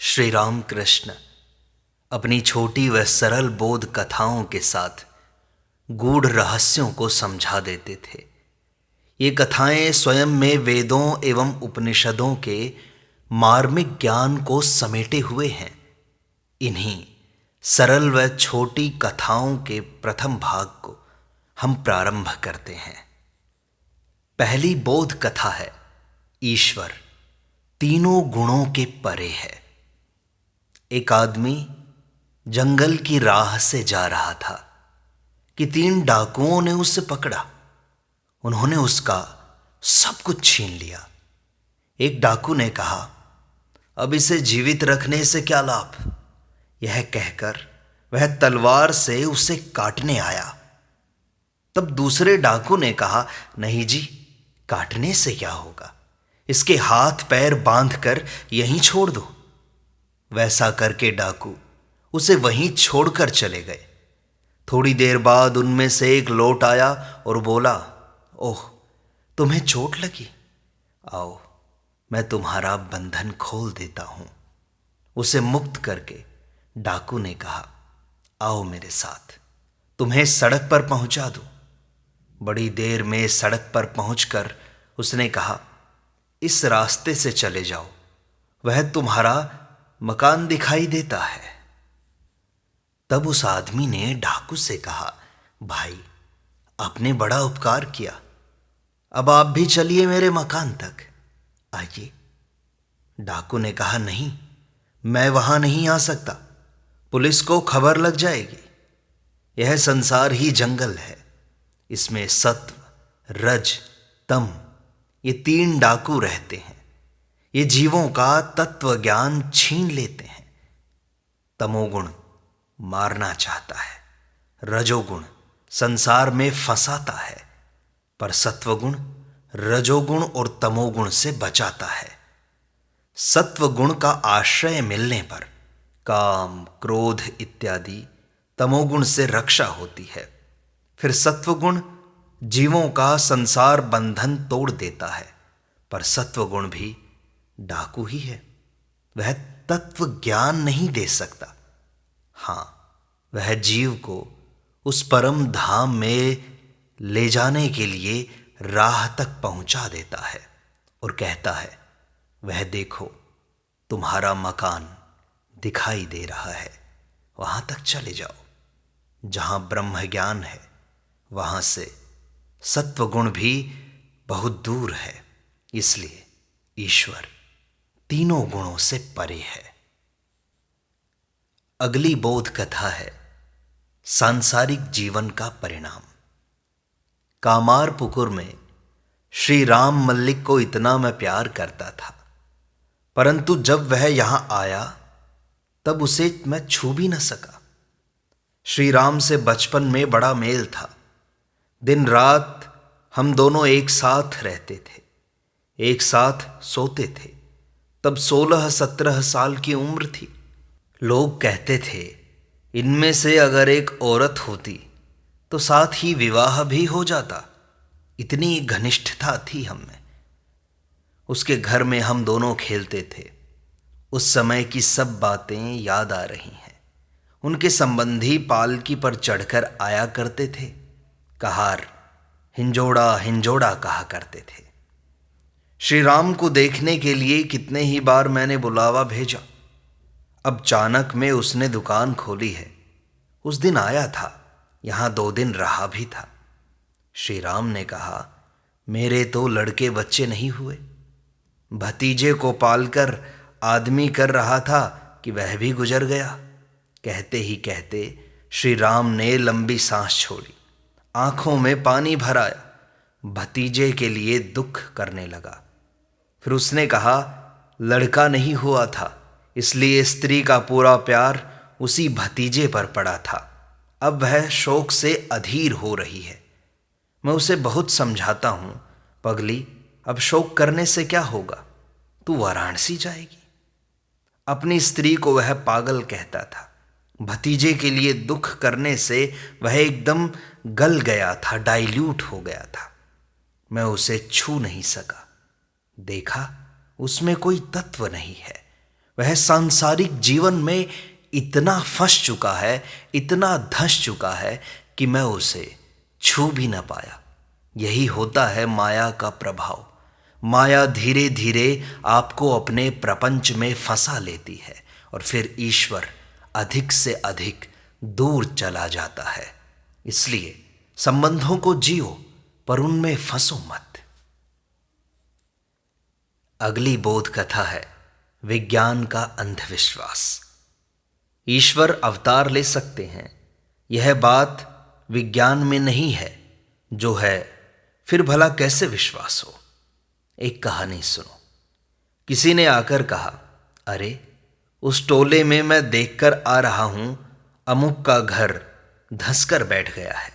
श्री राम कृष्ण अपनी छोटी व सरल बोध कथाओं के साथ गूढ़ रहस्यों को समझा देते थे। ये कथाएं स्वयं में वेदों एवं उपनिषदों के मार्मिक ज्ञान को समेटे हुए हैं। इन्हीं सरल व छोटी कथाओं के प्रथम भाग को हम प्रारंभ करते हैं। पहली बोध कथा है, ईश्वर तीनों गुणों के परे है। एक आदमी जंगल की राह से जा रहा था कि 3 डाकुओं ने उसे पकड़ा। उन्होंने उसका सब कुछ छीन लिया। एक डाकू ने कहा, अब इसे जीवित रखने से क्या लाभ। यह कहकर वह तलवार से उसे काटने आया। तब दूसरे डाकू ने कहा, नहीं जी, काटने से क्या होगा, इसके हाथ पैर बांधकर यहीं छोड़ दो। वैसा करके डाकू उसे वहीं छोड़कर चले गए। थोड़ी देर बाद उनमें से एक लौट आया और बोला, ओह, तुम्हें चोट लगी, आओ मैं तुम्हारा बंधन खोल देता हूं। उसे मुक्त करके डाकू ने कहा, आओ मेरे साथ, तुम्हें सड़क पर पहुंचा दूं। बड़ी देर में सड़क पर पहुंचकर उसने कहा, इस रास्ते से चले जाओ, वह तुम्हारा मकान दिखाई देता है। तब उस आदमी ने डाकू से कहा, भाई, आपने बड़ा उपकार किया, अब आप भी चलिए मेरे मकान तक, आइए। डाकू ने कहा, नहीं, मैं वहां नहीं आ सकता, पुलिस को खबर लग जाएगी। यह संसार ही जंगल है, इसमें सत्व, रज, तम, ये 3 डाकू रहते हैं। ये जीवों का तत्व ज्ञान छीन लेते हैं। तमोगुण मारना चाहता है, रजोगुण संसार में फंसाता है, पर सत्वगुण रजोगुण और तमोगुण से बचाता है। सत्वगुण का आश्रय मिलने पर काम, क्रोध इत्यादि तमोगुण से रक्षा होती है। फिर सत्वगुण जीवों का संसार बंधन तोड़ देता है, पर सत्वगुण भी डाकू ही है। वह तत्व ज्ञान नहीं दे सकता। हां, वह जीव को उस परम धाम में ले जाने के लिए राह तक पहुंचा देता है और कहता है, वह देखो, तुम्हारा मकान दिखाई दे रहा है, वहां तक चले जाओ। जहां ब्रह्म ज्ञान है, वहां से सत्वगुण भी बहुत दूर है। इसलिए ईश्वर तीनों गुणों से परे है। अगली बोध कथा है, सांसारिक जीवन का परिणाम। कामारपुकुर में श्री राम मल्लिक को इतना मैं प्यार करता था, परंतु जब वह यहां आया तब उसे मैं छू भी न सका। श्री राम से बचपन में बड़ा मेल था। दिन रात हम दोनों एक साथ रहते थे, एक साथ सोते थे। तब 16-17 साल की उम्र थी। लोग कहते थे, इनमें से अगर एक औरत होती तो साथ ही विवाह भी हो जाता। इतनी घनिष्ठता थी हम में। उसके घर में हम दोनों खेलते थे। उस समय की सब बातें याद आ रही हैं। उनके संबंधी पालकी पर चढ़कर आया करते थे। कहार हिंजोड़ा हिंजोड़ा कहा करते थे। श्री राम को देखने के लिए कितने ही बार मैंने बुलावा भेजा। अब अचानक में उसने दुकान खोली है। उस दिन आया था, यहां 2 दिन रहा भी था। श्री राम ने कहा, मेरे तो लड़के बच्चे नहीं हुए। भतीजे को पालकर आदमी कर रहा था कि वह भी गुजर गया। कहते ही कहते श्री राम ने लंबी सांस छोड़ी, आंखों में पानी भर आया। भतीजे के लिए दुख करने लगा। फिर उसने कहा, लड़का नहीं हुआ था, इसलिए स्त्री का पूरा प्यार उसी भतीजे पर पड़ा था। अब वह शोक से अधीर हो रही है। मैं उसे बहुत समझाता हूं, पगली, अब शोक करने से क्या होगा, तू वाराणसी जाएगी। अपनी स्त्री को वह पागल कहता था। भतीजे के लिए दुख करने से वह एकदम गल गया था, डाइल्यूट हो गया था। मैं उसे छू नहीं सका। देखा, उसमें कोई तत्व नहीं है। वह सांसारिक जीवन में इतना फंस चुका है, इतना धंस चुका है कि मैं उसे छू भी न पाया। यही होता है माया का प्रभाव। माया धीरे धीरे आपको अपने प्रपंच में फंसा लेती है और फिर ईश्वर अधिक से अधिक दूर चला जाता है। इसलिए संबंधों को जियो पर उनमें फंसो मत। अगली बोध कथा है विज्ञान का अंधविश्वास। ईश्वर अवतार ले सकते हैं, यह बात विज्ञान में नहीं है। जो है फिर भला कैसे विश्वास हो। एक कहानी सुनो। किसी ने आकर कहा, अरे उस टोले में मैं देखकर आ रहा हूं, अमुक का घर धंसकर बैठ गया है।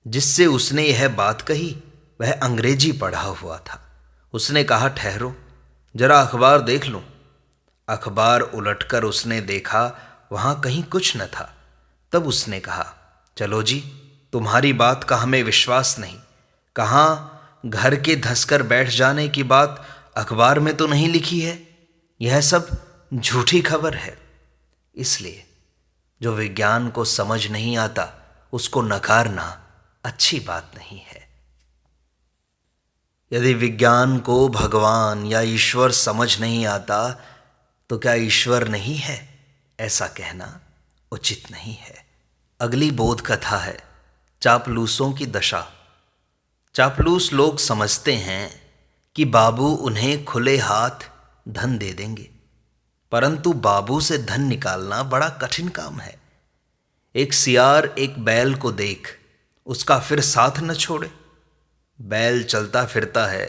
जिससे उसने यह बात कही वह अंग्रेजी पढ़ा हुआ था। उसने कहा, ठहरो जरा अखबार देख लूं। अखबार उलटकर उसने देखा, वहां कहीं कुछ न था। तब उसने कहा, चलो जी, तुम्हारी बात का हमें विश्वास नहीं। कहाँ घर के धंसकर बैठ जाने की बात अखबार में तो नहीं लिखी है। यह सब झूठी खबर है। इसलिए जो विज्ञान को समझ नहीं आता उसको नकारना अच्छी बात नहीं है। यदि विज्ञान को भगवान या ईश्वर समझ नहीं आता तो क्या ईश्वर नहीं है, ऐसा कहना उचित नहीं है। अगली बोध कथा है चापलूसों की दशा। चापलूस लोग समझते हैं कि बाबू उन्हें खुले हाथ धन दे देंगे, परंतु बाबू से धन निकालना बड़ा कठिन काम है। एक सियार एक बैल को देख उसका फिर साथ न छोड़े। बैल चलता फिरता है,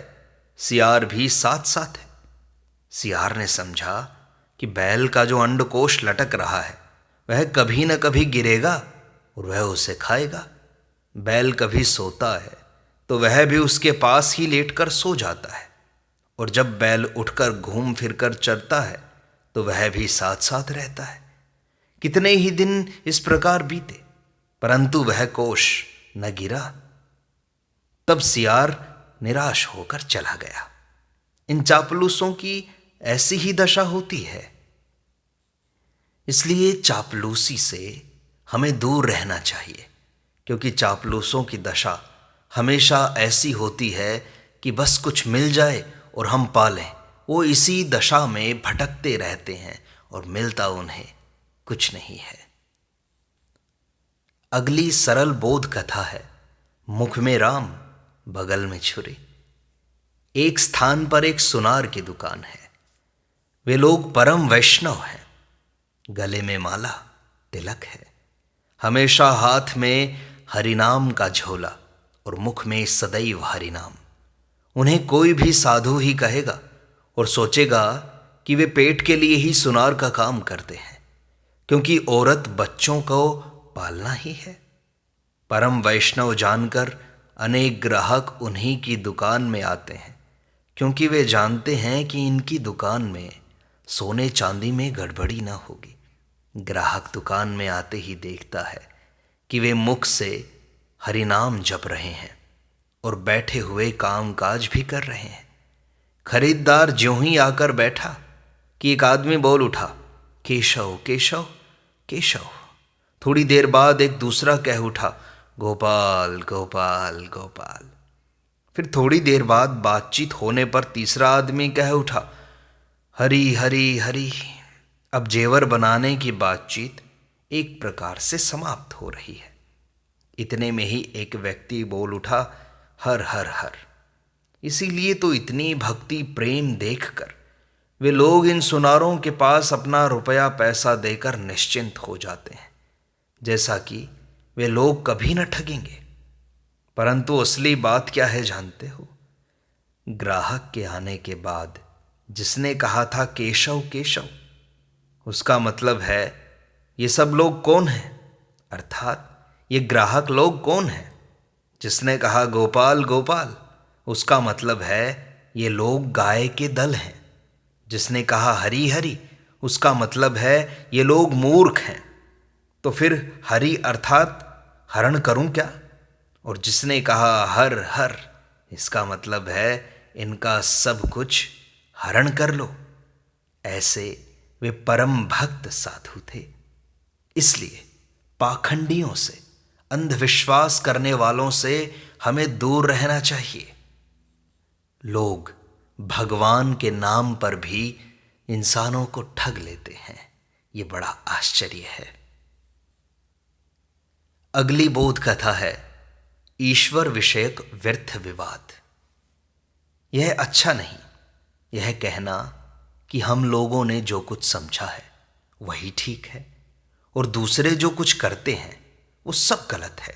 सियार भी साथ साथ है। सियार ने समझा कि बैल का जो अंडकोश लटक रहा है वह कभी न कभी गिरेगा और वह उसे खाएगा। बैल कभी सोता है तो वह भी उसके पास ही लेटकर सो जाता है, और जब बैल उठकर घूम फिरकर चरता है तो वह भी साथ साथ रहता है। कितने ही दिन इस प्रकार बीते, परंतु वह कोश न गिरा। तब सियार निराश होकर चला गया। इन चापलूसों की ऐसी ही दशा होती है। इसलिए चापलूसी से हमें दूर रहना चाहिए, क्योंकि चापलूसों की दशा हमेशा ऐसी होती है कि बस कुछ मिल जाए और हम पालें। वो इसी दशा में भटकते रहते हैं और मिलता उन्हें कुछ नहीं है। अगली सरल बोध कथा है मुख में राम बगल में छुरी। एक स्थान पर एक सुनार की दुकान है। वे लोग परम वैष्णव हैं। गले में माला तिलक है, हमेशा हाथ में हरिनाम का झोला और मुख में सदैव हरिनाम। उन्हें कोई भी साधु ही कहेगा और सोचेगा कि वे पेट के लिए ही सुनार का काम करते हैं, क्योंकि औरत बच्चों को पालना ही है। परम वैष्णव जानकर अनेक ग्राहक उन्हीं की दुकान में आते हैं, क्योंकि वे जानते हैं कि इनकी दुकान में सोने चांदी में गड़बड़ी ना होगी। ग्राहक दुकान में आते ही देखता है कि वे मुख से हरिनाम जप रहे हैं और बैठे हुए कामकाज भी कर रहे हैं। खरीदार ज्यों ही आकर बैठा कि एक आदमी बोल उठा, केशव केशव केशव। थोड़ी देर बाद एक दूसरा कह उठा, गोपाल गोपाल गोपाल। फिर थोड़ी देर बाद बातचीत होने पर तीसरा आदमी कह उठा, हरी हरी हरी। अब जेवर बनाने की बातचीत एक प्रकार से समाप्त हो रही है। इतने में ही एक व्यक्ति बोल उठा, हर हर हर। इसीलिए तो इतनी भक्ति प्रेम देखकर वे लोग इन सुनारों के पास अपना रुपया पैसा देकर निश्चिंत हो जाते हैं, जैसा कि वे लोग कभी न ठगेंगे। परंतु असली बात क्या है जानते हो? ग्राहक के आने के बाद जिसने कहा था केशव केशव, उसका मतलब है ये सब लोग कौन हैं, अर्थात ये ग्राहक लोग कौन हैं। जिसने कहा गोपाल गोपाल, उसका मतलब है ये लोग गाय के दल हैं। जिसने कहा हरी हरी, उसका मतलब है ये लोग मूर्ख हैं। तो फिर हरि अर्थात हरण करूं क्या? और जिसने कहा हर हर, इसका मतलब है इनका सब कुछ हरण कर लो। ऐसे वे परम भक्त साधु थे। इसलिए पाखंडियों से, अंधविश्वास करने वालों से हमें दूर रहना चाहिए। लोग भगवान के नाम पर भी इंसानों को ठग लेते हैं। ये बड़ा आश्चर्य है। अगली बोध कथा है ईश्वर विषयक व्यर्थ विवाद। यह अच्छा नहीं, यह कहना कि हम लोगों ने जो कुछ समझा है वही ठीक है और दूसरे जो कुछ करते हैं वो सब गलत है।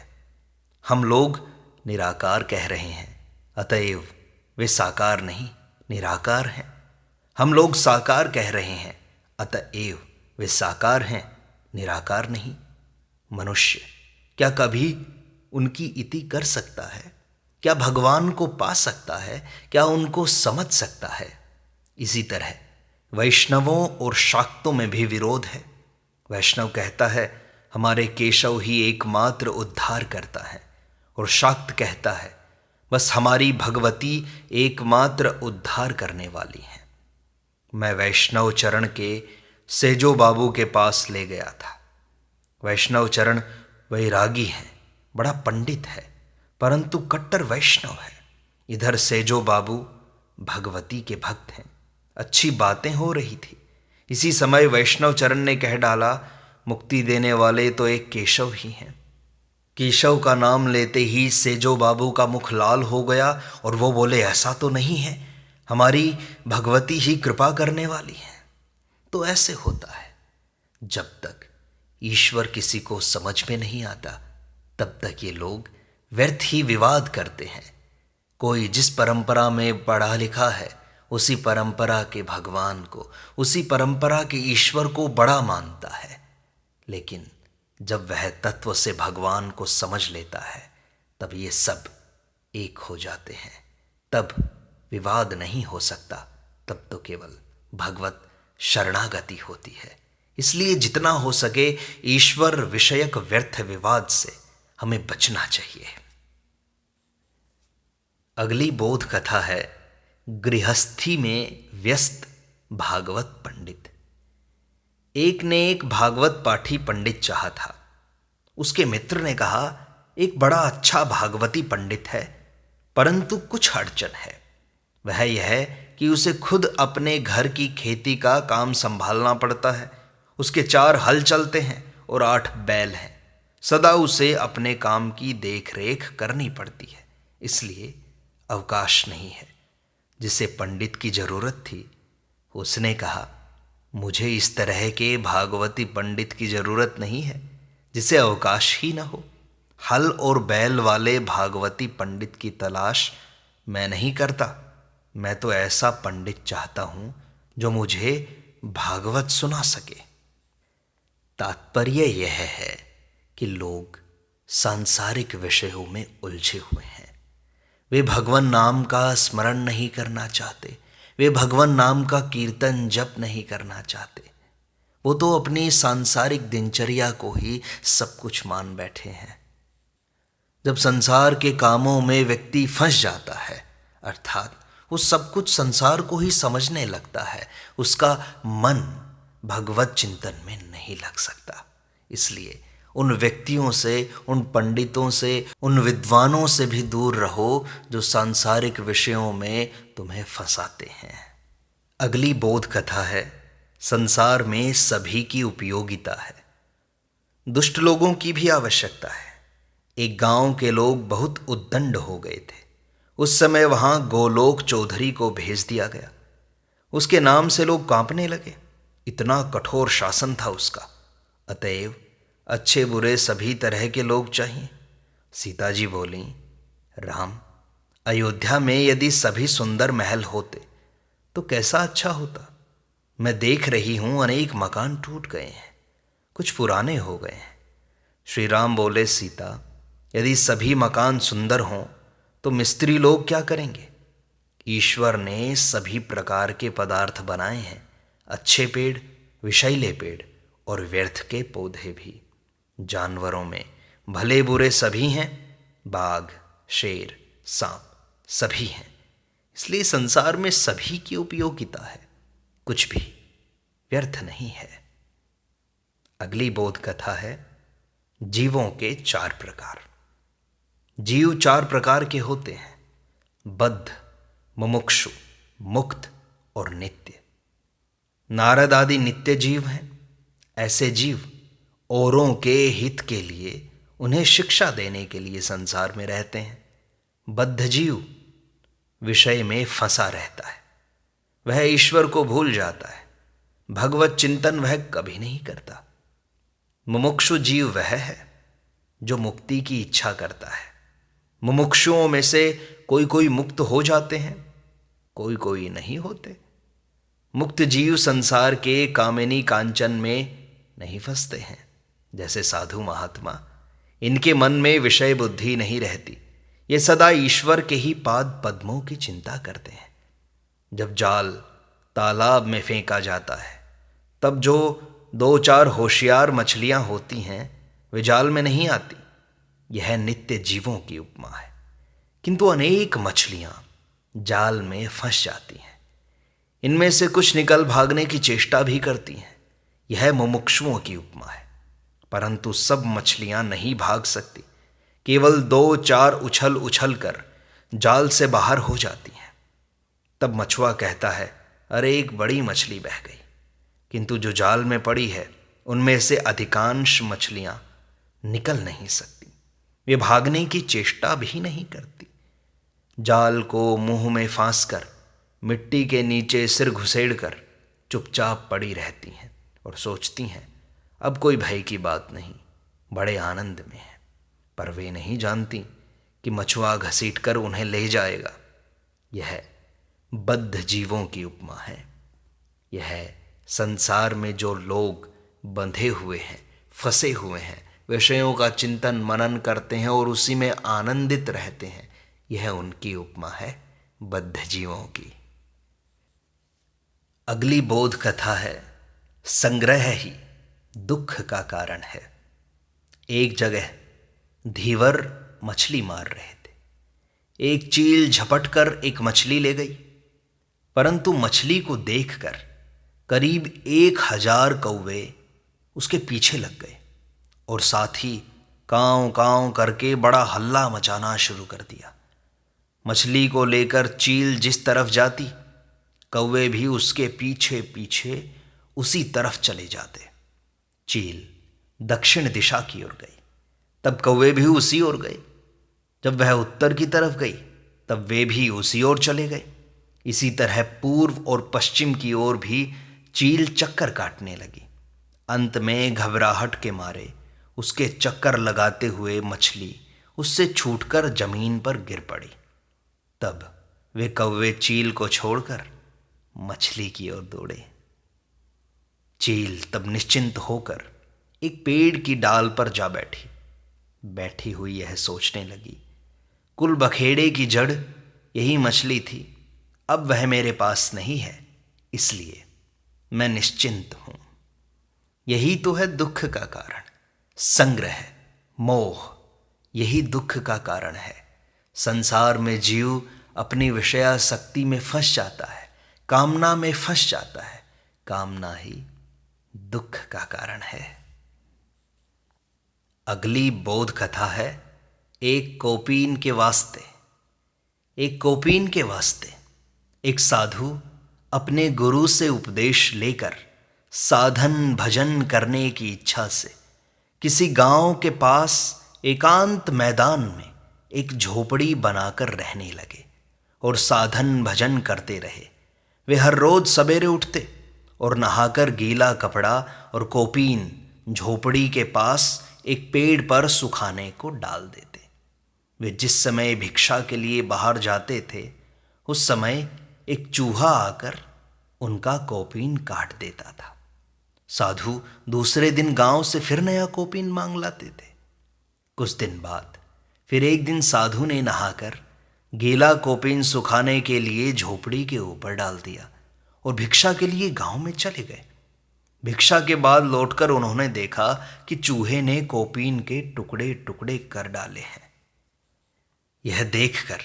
हम लोग निराकार कह रहे हैं, अतएव वे साकार नहीं निराकार हैं। हम लोग साकार कह रहे हैं, अतएव वे साकार हैं निराकार नहीं। मनुष्य क्या कभी उनकी इति कर सकता है? क्या भगवान को पा सकता है? क्या उनको समझ सकता है? इसी तरह वैष्णवों और शाक्तों में भी विरोध है। वैष्णव कहता है हमारे केशव ही एकमात्र उद्धार करता है, और शाक्त कहता है बस हमारी भगवती एकमात्र उद्धार करने वाली है। मैं वैष्णव चरण के सेजो बाबू के पास ले गया था। वैष्णव चरण वैरागी हैं, बड़ा पंडित है, परंतु कट्टर वैष्णव है। इधर सेजो बाबू भगवती के भक्त हैं। अच्छी बातें हो रही थी। इसी समय वैष्णव चरण ने कह डाला, मुक्ति देने वाले तो एक केशव ही हैं। केशव का नाम लेते ही सेजो बाबू का मुख लाल हो गया और वो बोले, ऐसा तो नहीं है, हमारी भगवती ही कृपा करने वाली है। तो ऐसे होता है, जब तक ईश्वर किसी को समझ में नहीं आता तब तक ये लोग व्यर्थ ही विवाद करते हैं। कोई जिस परंपरा में पढ़ा लिखा है उसी परंपरा के भगवान को, उसी परंपरा के ईश्वर को बड़ा मानता है, लेकिन जब वह तत्व से भगवान को समझ लेता है तब ये सब एक हो जाते हैं। तब विवाद नहीं हो सकता, तब तो केवल भगवत शरणागति होती है। इसलिए जितना हो सके ईश्वर विषयक व्यर्थ विवाद से हमें बचना चाहिए। अगली बोध कथा है गृहस्थी में व्यस्त भागवत पंडित। एक ने एक भागवत पाठी पंडित चाहा था। उसके मित्र ने कहा, एक बड़ा अच्छा भागवती पंडित है, परंतु कुछ अड़चन है। वह यह है कि उसे खुद अपने घर की खेती का काम संभालना पड़ता है। उसके 4 हल चलते हैं और 8 बैल हैं। सदा उसे अपने काम की देख रेख करनी पड़ती है, इसलिए अवकाश नहीं है। जिसे पंडित की जरूरत थी उसने कहा, मुझे इस तरह के भागवती पंडित की जरूरत नहीं है जिसे अवकाश ही न हो। हल और बैल वाले भागवती पंडित की तलाश मैं नहीं करता। मैं तो ऐसा पंडित चाहता हूं जो मुझे भागवत सुना सके। तात्पर्य यह है कि लोग सांसारिक विषयों में उलझे हुए हैं। वे भगवान नाम का स्मरण नहीं करना चाहते, वे भगवान नाम का कीर्तन जप नहीं करना चाहते। वो तो अपनी सांसारिक दिनचर्या को ही सब कुछ मान बैठे हैं। जब संसार के कामों में व्यक्ति फंस जाता है, अर्थात वो सब कुछ संसार को ही समझने लगता है, उसका मन भगवत चिंतन में नहीं लग सकता। इसलिए उन व्यक्तियों से, उन पंडितों से, उन विद्वानों से भी दूर रहो जो सांसारिक विषयों में तुम्हें फंसाते हैं। अगली बोध कथा है संसार में सभी की उपयोगिता है, दुष्ट लोगों की भी आवश्यकता है। एक गांव के लोग बहुत उद्दंड हो गए थे। उस समय वहां गोलोक चौधरी को भेज दिया गया। उसके नाम से लोग कांपने लगे, इतना कठोर शासन था उसका। अतएव अच्छे बुरे सभी तरह के लोग चाहिए। सीता जी बोली, राम, अयोध्या में यदि सभी सुंदर महल होते तो कैसा अच्छा होता। मैं देख रही हूं अनेक मकान टूट गए हैं, कुछ पुराने हो गए हैं। श्री राम बोले, सीता, यदि सभी मकान सुंदर हों तो मिस्त्री लोग क्या करेंगे? ईश्वर ने सभी प्रकार के पदार्थ बनाए हैं, अच्छे पेड़, विषैले पेड़ और व्यर्थ के पौधे भी। जानवरों में भले बुरे सभी हैं, बाघ, शेर, सांप सभी हैं। इसलिए संसार में सभी की उपयोगिता है। कुछ भी व्यर्थ नहीं है। अगली बोध कथा है जीवों के 4 प्रकार। जीव 4 प्रकार के होते हैं, बद्ध, मुमुक्षु, मुक्त और नित्य। नारद आदि नित्य जीव हैं। ऐसे जीव औरों के हित के लिए, उन्हें शिक्षा देने के लिए संसार में रहते हैं। बद्ध जीव विषय में फंसा रहता है, वह ईश्वर को भूल जाता है, भगवत चिंतन वह कभी नहीं करता। मुमुक्षु जीव वह है जो मुक्ति की इच्छा करता है। मुमुक्षुओं में से कोई कोई मुक्त हो जाते हैं, कोई कोई नहीं होते। मुक्त जीव संसार के कामिनी कांचन में नहीं फंसते हैं। जैसे साधु महात्मा, इनके मन में विषय बुद्धि नहीं रहती, ये सदा ईश्वर के ही पाद पद्मों की चिंता करते हैं। जब जाल तालाब में फेंका जाता है, तब जो 2-4 होशियार मछलियां होती हैं, वे जाल में नहीं आती। यह नित्य जीवों की उपमा है। किंतु अनेक मछलियां जाल में फंस जाती हैं। इनमें से कुछ निकल भागने की चेष्टा भी करती हैं। यह मुमुक्षुओं की उपमा है। परंतु सब मछलियां नहीं भाग सकती, केवल 2-4 उछल उछल कर जाल से बाहर हो जाती हैं। तब मछुआ कहता है, अरे एक बड़ी मछली बह गई। किंतु जो जाल में पड़ी है, उनमें से अधिकांश मछलियां निकल नहीं सकती, वे भागने की चेष्टा भी नहीं करती। जाल को मुंह में फांस कर, मिट्टी के नीचे सिर घुसेड़ कर चुपचाप पड़ी रहती हैं और सोचती हैं, अब कोई भय की बात नहीं, बड़े आनंद में है। पर वे नहीं जानती कि मछुआ घसीट कर उन्हें ले जाएगा। यह बद्ध जीवों की उपमा है। यह संसार में जो लोग बंधे हुए हैं, फंसे हुए हैं, विषयों का चिंतन मनन करते हैं और उसी में आनंदित रहते हैं, यह उनकी उपमा है बद्ध जीवों की। अगली बोध कथा है संग्रह ही दुख का कारण है। एक जगह धीवर मछली मार रहे थे। एक चील झपट कर एक मछली ले गई, परंतु मछली को देखकर करीब 1000 कौवे उसके पीछे लग गए और साथ ही कांव कांव करके बड़ा हल्ला मचाना शुरू कर दिया। मछली को लेकर चील जिस तरफ जाती, कौवे भी उसके पीछे पीछे उसी तरफ चले जाते। चील दक्षिण दिशा की ओर गई, तब कौवे भी उसी ओर गए। जब वह उत्तर की तरफ गई, तब वे भी उसी ओर चले गए। इसी तरह पूर्व और पश्चिम की ओर भी चील चक्कर काटने लगी। अंत में घबराहट के मारे उसके चक्कर लगाते हुए मछली उससे छूटकर जमीन पर गिर पड़ी। तब वे कौवे चील को छोड़कर मछली की ओर दौड़े। चील तब निश्चिंत होकर एक पेड़ की डाल पर जा बैठी। बैठी हुई यह सोचने लगी, कुल बखेड़े की जड़ यही मछली थी। अब वह मेरे पास नहीं है, इसलिए मैं निश्चिंत हूं। यही तो है दुख का कारण। संग्रह, मोह, यही दुख का कारण है। संसार में जीव अपनी विषयासक्ति में फंस जाता है, कामना में फंस जाता है। कामना ही दुख का कारण है। अगली बोध कथा है एक कौपीन के वास्ते। एक कौपीन के वास्ते एक साधु अपने गुरु से उपदेश लेकर साधन भजन करने की इच्छा से किसी गांव के पास एकांत मैदान में एक झोपड़ी बनाकर रहने लगे और साधन भजन करते रहे। वे हर रोज सवेरे उठते और नहाकर गीला कपड़ा और कौपीन झोपड़ी के पास एक पेड़ पर सुखाने को डाल देते। वे जिस समय भिक्षा के लिए बाहर जाते थे, उस समय एक चूहा आकर उनका कौपीन काट देता था। साधु दूसरे दिन गांव से फिर नया कौपीन मांग लाते थे। कुछ दिन बाद फिर एक दिन साधु ने नहाकर गीला कौपीन सुखाने के लिए झोपड़ी के ऊपर डाल दिया और भिक्षा के लिए गांव में चले गए। भिक्षा के बाद लौटकर उन्होंने देखा कि चूहे ने कौपीन के टुकड़े टुकड़े कर डाले हैं। यह देखकर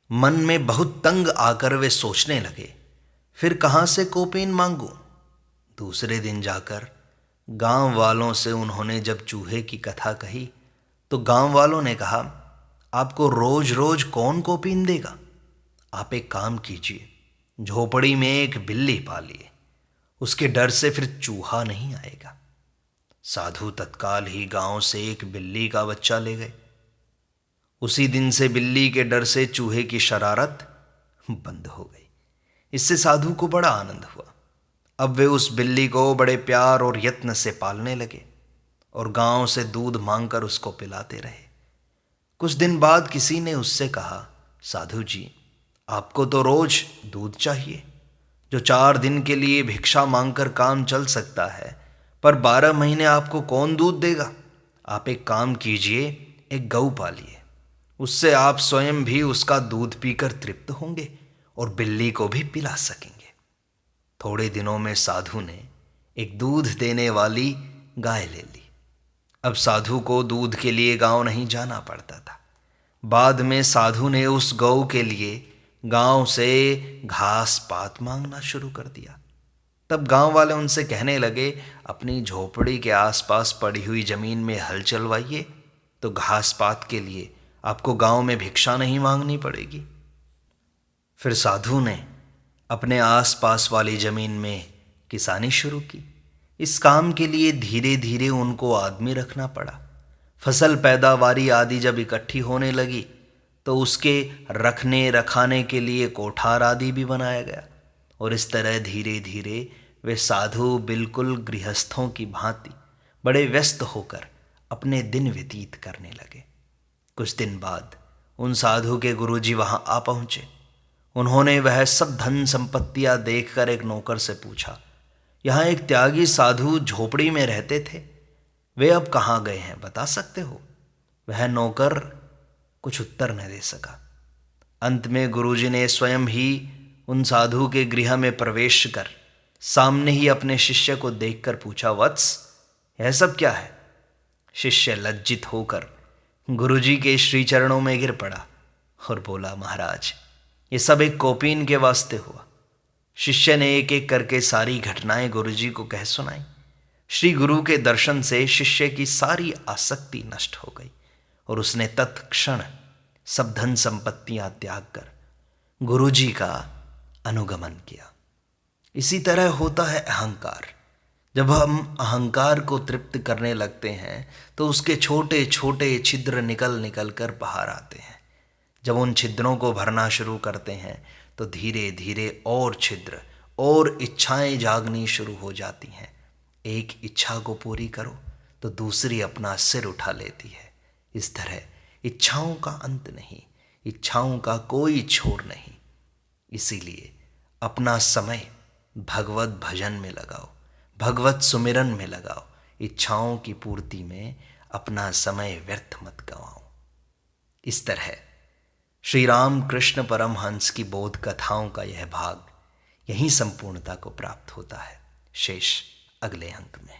मन में बहुत तंग आकर वे सोचने लगे, फिर कहां से कौपीन मांगूं? दूसरे दिन जाकर गांव वालों से उन्होंने जब चूहे की कथा कही तो गांव वालों ने कहा, आपको रोज रोज कौन कौपीन देगा? आप एक काम कीजिए, झोपड़ी में एक बिल्ली पालिए, उसके डर से फिर चूहा नहीं आएगा। साधु तत्काल ही गांव से एक बिल्ली का बच्चा ले गए। उसी दिन से बिल्ली के डर से चूहे की शरारत बंद हो गई। इससे साधु को बड़ा आनंद हुआ। अब वे उस बिल्ली को बड़े प्यार और यत्न से पालने लगे और गांव से दूध मांगकर उसको पिलाते रहे। कुछ दिन बाद किसी ने उससे कहा, साधु जी, आपको तो रोज दूध चाहिए, जो 4 दिन के लिए भिक्षा मांगकर काम चल सकता है, पर 12 महीने आपको कौन दूध देगा? आप एक काम कीजिए, एक गऊ पालिए, उससे आप स्वयं भी उसका दूध पीकर तृप्त होंगे और बिल्ली को भी पिला सकेंगे। थोड़े दिनों में साधु ने एक दूध देने वाली गाय ले ली। अब साधु को दूध के लिए गांव नहीं जाना पड़ता था। बाद में साधु ने उस गौ के लिए गांव से घास पात मांगना शुरू कर दिया। तब गांव वाले उनसे कहने लगे, अपनी झोपड़ी के आसपास पड़ी हुई जमीन में हल चलवाइए, तो घास पात के लिए आपको गांव में भिक्षा नहीं मांगनी पड़ेगी। फिर साधु ने अपने आसपास वाली जमीन में किसानी शुरू की। इस काम के लिए धीरे धीरे उनको आदमी रखना पड़ा। फसल पैदावारी आदि जब इकट्ठी होने लगी तो उसके रखने रखाने के लिए कोठार आदि भी बनाया गया और इस तरह धीरे धीरे वे साधु बिल्कुल गृहस्थों की भांति बड़े व्यस्त होकर अपने दिन व्यतीत करने लगे। कुछ दिन बाद उन साधु के गुरुजी वहां आ पहुंचे। उन्होंने वह सब धन संपत्तियां देखकर एक नौकर से पूछा, यहाँ एक त्यागी साधु झोपड़ी में रहते थे, वे अब कहाँ गए हैं, बता सकते हो? वह नौकर कुछ उत्तर न दे सका। अंत में गुरुजी ने स्वयं ही उन साधु के गृह में प्रवेश कर सामने ही अपने शिष्य को देखकर पूछा, वत्स, यह सब क्या है? शिष्य लज्जित होकर गुरुजी के श्री चरणों में गिर पड़ा और बोला, महाराज, ये सब एक कौपीन के वास्ते हुआ। शिष्य ने एक एक करके सारी घटनाएं गुरुजी को कह सुनाई। श्री गुरु के दर्शन से शिष्य की सारी आसक्ति नष्ट हो गई और उसने तत्क्षण सब धन संपत्तियां त्याग कर गुरुजी का अनुगमन किया। इसी तरह होता है अहंकार। जब हम अहंकार को तृप्त करने लगते हैं तो उसके छोटे छोटे छिद्र निकल निकल कर बाहर आते हैं। जब उन छिद्रों को भरना शुरू करते हैं तो धीरे धीरे और छिद्र और इच्छाएं जागनी शुरू हो जाती हैं। एक इच्छा को पूरी करो तो दूसरी अपना सिर उठा लेती है। इस तरह इच्छाओं का अंत नहीं, इच्छाओं का कोई छोर नहीं। इसीलिए अपना समय भगवत भजन में लगाओ, भगवत सुमिरन में लगाओ। इच्छाओं की पूर्ति में अपना समय व्यर्थ मत गवाओ। इस तरह श्री राम कृष्ण परमहंस की बोध कथाओं का यह भाग यहीं संपूर्णता को प्राप्त होता है। शेष अगले अंक में।